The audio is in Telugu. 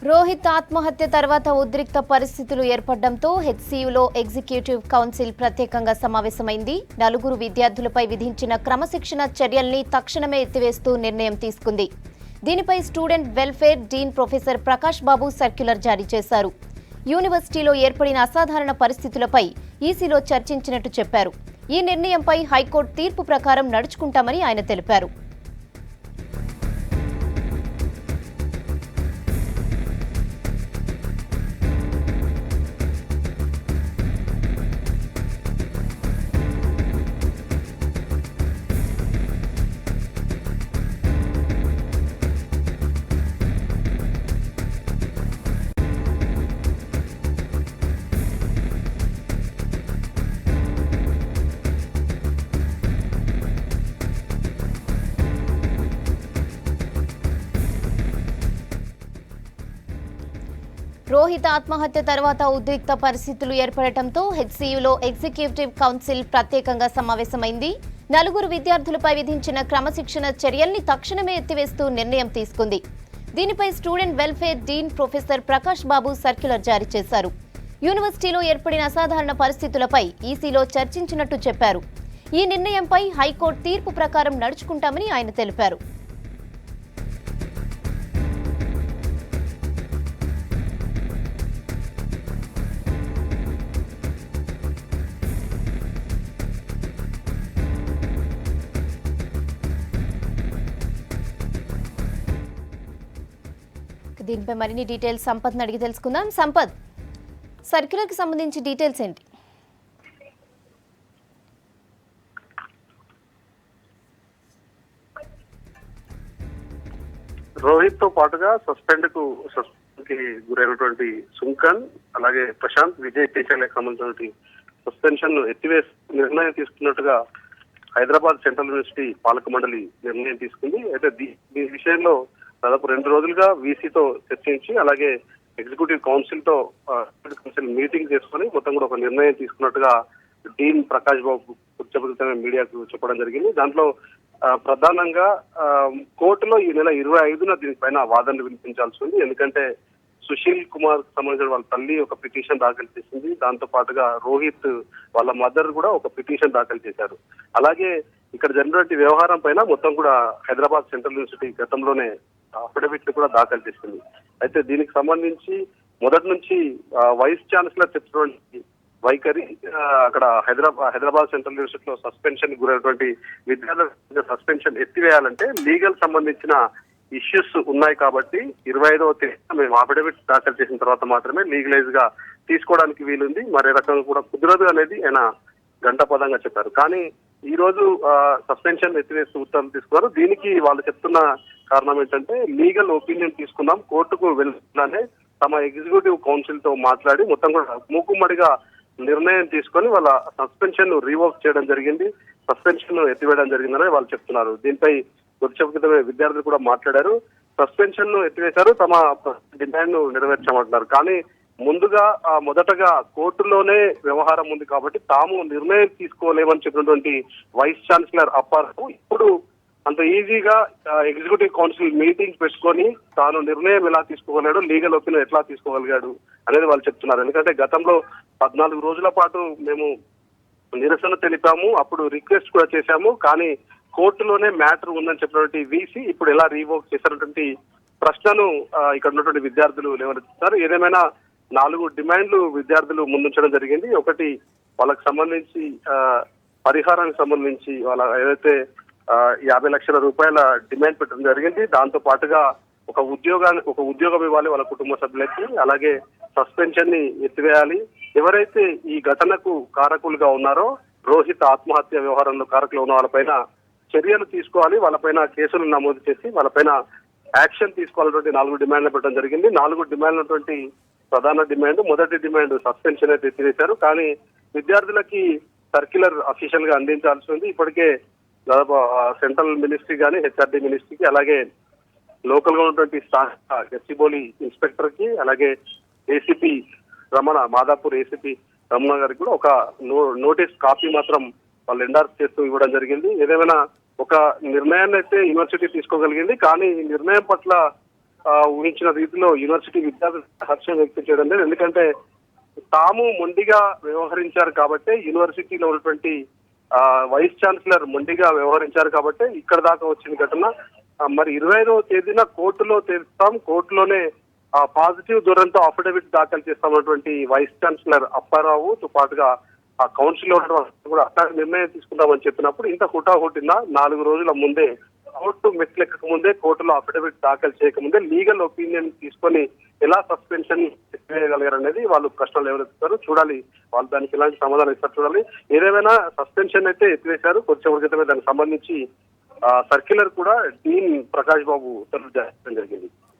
రోహిత్ ఆత్మహత్య తర్వాత ఉద్రిక్త పరిస్థితులు ఏర్పడడంతో హెచ్సియులో ఎగ్జిక్యూటివ్ కౌన్సిల్ ప్రత్యేకంగా సమావేశమైంది. 4 విద్యార్థులపై విధించిన క్రమశిక్షణ చర్యల్ని తక్షణమే ఎత్తివేస్తూ నిర్ణయం తీసుకుంది. దీనిపై student welfare dean professor Prakash Babu circular జారీ చేశారు. యూనివర్సిటీలో ఏర్పడిన అసాధారణ పరిస్థితులపై ఈసీలో చర్చించినట్టు చెప్పారు. ఈ నిర్ణయంపై హైకోర్టు తీర్పు ప్రకారం నడుచుకుంటామని ఆయన తెలిపారు. రోహిత్ ఆత్మహత్య తర్వాత ఉద్రిక్త పరిస్థితులు ఏర్పడటంతో హెచ్సియులో ఎగ్జిక్యూటివ్ కౌన్సిల్ ప్రత్యేకంగా సమావేశమైంది. 4 విద్యార్థులపై విధించిన క్రమశిక్షణ చర్యల్ని తక్షణమే ఎత్తివేస్తూ నిర్ణయం తీసుకుంది. దీనిపై student welfare dean professor Prakash Babu circular జారీ చేశారు. యూనివర్సిటీలో ఏర్పడిన అసాధారణ పరిస్థితులపై ఈసీలో చర్చించినట్టు చెప్పారు. ఈ నిర్ణయంపై హైకోర్టు తీర్పు ప్రకారం నడుచుకుంటామని ఆయన తెలిపారు. దీనిపై మరిన్ని డీటెయిల్స్ సంపత్ని అడిగి తెలుసుకుందాం. సంపత్, సర్క్యులర్కి సంబంధించి డీటెయిల్స్ ఏంటి? రోహిత్ తో పాటుగా సస్పెండ్ కి గురైనటువంటి సుంకన్, అలాగే ప్రశాంత్, విజయ్ టీచర్లకు సంబంధించినటువంటి సస్పెన్షన్ నిర్ణయం తీసుకున్నట్టుగా హైదరాబాద్ సెంట్రల్ యూనివర్సిటీ పాలక మండలి నిర్ణయం తీసుకుంది. అయితే ఈ విషయంలో దాదాపు 2 రోజులుగా వీసీతో చర్చించి, అలాగే ఎగ్జిక్యూటివ్ కౌన్సిల్ తో మీటింగ్ చేసుకుని మొత్తం కూడా ఒక నిర్ణయం తీసుకున్నట్టుగా డీన్ ప్రకాష్ బాబు మీడియాకు చెప్పడం జరిగింది. దాంట్లో ప్రధానంగా కోర్టులో ఈ నెల 25న దీనిపైన వాదనలు వినిపించాల్సి ఉంది. ఎందుకంటే సుశీల్ కుమార్ సంబంధించిన వాళ్ళ తల్లి ఒక పిటిషన్ దాఖలు చేసింది. దాంతో పాటుగా రోహిత్ వాళ్ళ మదర్ కూడా ఒక పిటిషన్ దాఖలు చేశారు. అలాగే ఇక్కడ జరిగినటువంటి వ్యవహారం పైన మొత్తం కూడా హైదరాబాద్ సెంట్రల్ యూనివర్సిటీ గతంలోనే అఫిడవిట్ కూడా దాఖలు చేసింది. అయితే దీనికి సంబంధించి మొదటి నుంచి వైస్ ఛాన్సలర్ చెప్పినటువంటి వైఖరి, అక్కడ హైదరాబాద్ సెంట్రల్ యూనివర్సిటీలో సస్పెన్షన్ గురైనటువంటి విద్యార్థుల సస్పెన్షన్ ఎత్తివేయాలంటే లీగల్ సంబంధించిన ఇష్యూస్ ఉన్నాయి కాబట్టి 25వ తేదీన మేము అఫిడవిట్ దాఖలు చేసిన తర్వాత మాత్రమే లీగలైజ్ గా తీసుకోవడానికి వీలుంది, మరే రకంగా కూడా కుదరదు అనేది ఆయన గంటపదంగా చెప్పారు. కానీ ఈ రోజు సస్పెన్షన్ ఎత్తివేస్తూ ఉత్తర్వులు తీసుకున్నారు. దీనికి వాళ్ళు చెప్తున్న కారణం ఏంటంటే లీగల్ ఒపీనియన్ తీసుకుందాం, కోర్టుకు వెళ్ళానే తమ ఎగ్జిక్యూటివ్ కౌన్సిల్ తో మాట్లాడి మొత్తం కూడా మూకుమ్మడిగా నిర్ణయం తీసుకొని వాళ్ళ సస్పెన్షన్ రివోక్ చేయడం జరిగింది, సస్పెన్షన్ ఎత్తివేయడం జరిగిందని వాళ్ళు చెప్తున్నారు. దీనిపై కొద్దిసేపు విద్యార్థులు కూడా మాట్లాడారు. సస్పెన్షన్ ను ఎత్తివేశారు, తమ డిమాండ్ ను నెరవేర్చామంటున్నారు. కానీ ముందుగా మొదటగా కోర్టులోనే వ్యవహారం ఉంది కాబట్టి తాము నిర్ణయం తీసుకోలేమని చెప్పినటువంటి వైస్ ఛాన్సలర్ అప్పారావు ఇప్పుడు అంత ఈజీగా ఎగ్జిక్యూటివ్ కౌన్సిల్ మీటింగ్ పెట్టుకొని తాను నిర్ణయం ఎలా తీసుకోగలిగాడు, లీగల్ ఒపీనియన్ ఎట్లా తీసుకోగలిగాడు అనేది వాళ్ళు చెప్తున్నారు. ఎందుకంటే గతంలో 14 రోజుల పాటు మేము నిరసన తెలిపాము, అప్పుడు రిక్వెస్ట్ కూడా చేశాము, కానీ కోర్టులోనే మ్యాటర్ ఉందని చెప్పినటువంటి వీసీ ఇప్పుడు ఎలా రీవోక్ చేసినటువంటి ప్రశ్నను ఇక్కడ ఉన్నటువంటి విద్యార్థులు లేవనెత్తుతున్నారు. ఏదేమైనా 4 డిమాండ్లు విద్యార్థులు ముందుంచడం జరిగింది. ఒకటి, వాళ్ళకి సంబంధించి పరిహారానికి సంబంధించి వాళ్ళ ఏదైతే 50 లక్షల రూపాయల డిమాండ్ పెట్టడం జరిగింది. దాంతో పాటుగా ఒక ఉద్యోగం ఇవ్వాలి వాళ్ళ కుటుంబ సభ్యులకి, అలాగే సస్పెన్షన్ ని ఎత్తివేయాలి. ఎవరైతే ఈ ఘటనకు కారకులుగా ఉన్నారో, రోహిత్ ఆత్మహత్య వ్యవహారంలో కారకులు ఉన్న వాళ్ళపైన చర్యలు తీసుకోవాలి, వాళ్ళపైన కేసులు నమోదు చేసి వాళ్ళపైన యాక్షన్ తీసుకోవాలన్నటువంటి 4 డిమాండ్లు పెట్టడం జరిగింది. 4 డిమాండ్లటువంటి ప్రధాన డిమాండ్, మొదటి డిమాండ్ సస్పెన్షన్ అయితే ఎత్తివేశారు. కానీ విద్యార్థులకి సర్క్యులర్ అఫీషియల్ గా అందించాల్సి ఉంది. ఇప్పటికే దాదాపు సెంట్రల్ మినిస్ట్రీ కానీ, హెచ్ఆర్డి మినిస్ట్రీకి, అలాగే లోకల్ గా ఉన్నటువంటి గచ్చిబౌలి ఇన్స్పెక్టర్ కి, అలాగే ఏసీపీ రమణ, మాదాపూర్ ఏసీపీ రమణ గారికి కూడా ఒక నోటీస్ కాపీ మాత్రం వాళ్ళు ఎండార్స్ చేస్తూ ఇవ్వడం జరిగింది. ఏదేమైనా ఒక నిర్ణయాన్ని అయితే యూనివర్సిటీ తీసుకోగలిగింది, కానీ ఈ నిర్ణయం పట్ల ఊహించిన రీతిలో యూనివర్సిటీ విద్యార్థులు హర్షం వ్యక్తం చేయడం లేదు. ఎందుకంటే తాము మొండిగా వ్యవహరించారు కాబట్టి, యూనివర్సిటీలో ఉన్నటువంటి వైస్ ఛాన్సలర్ మొండిగా వ్యవహరించారు కాబట్టి ఇక్కడ దాకా వచ్చిన ఘటన. మరి 25వ తేదీన కోర్టులో తెలుస్తాం, కోర్టులోనే పాజిటివ్ దూరంతో అఫిడవిట్ దాఖలు చేస్తామన్నటువంటి వైస్ ఛాన్సలర్ అప్పారావుతో పాటుగా ఆ కౌన్సిల్ కూడా అట్లాంటి నిర్ణయం తీసుకుంటామని చెప్పినప్పుడు ఇంత హుటాహుటిన 4 రోజుల ముందే కోర్టు మెట్లెక్కక ముందే, కోర్టులో అఫిడవిట్ దాఖలు చేయకముందే లీగల్ ఒపీనియన్ తీసుకొని ఎలా సస్పెన్షన్ చేయగలిగారు అనేది వాళ్ళు ప్రశ్నలు ఎవరెత్తుతారు. చూడాలి వాళ్ళు దానికి ఎలాంటి సమాధానం ఇస్తారు చూడాలి. ఏదేమైనా సస్పెన్షన్ అయితే ఎత్తివేశారు. కొంచెం క్రితమే దానికి సంబంధించి సర్క్యులర్ కూడా డీన్ ప్రకాష్ బాబు ఉత్తర్వులు జారీ చేయడం జరిగింది.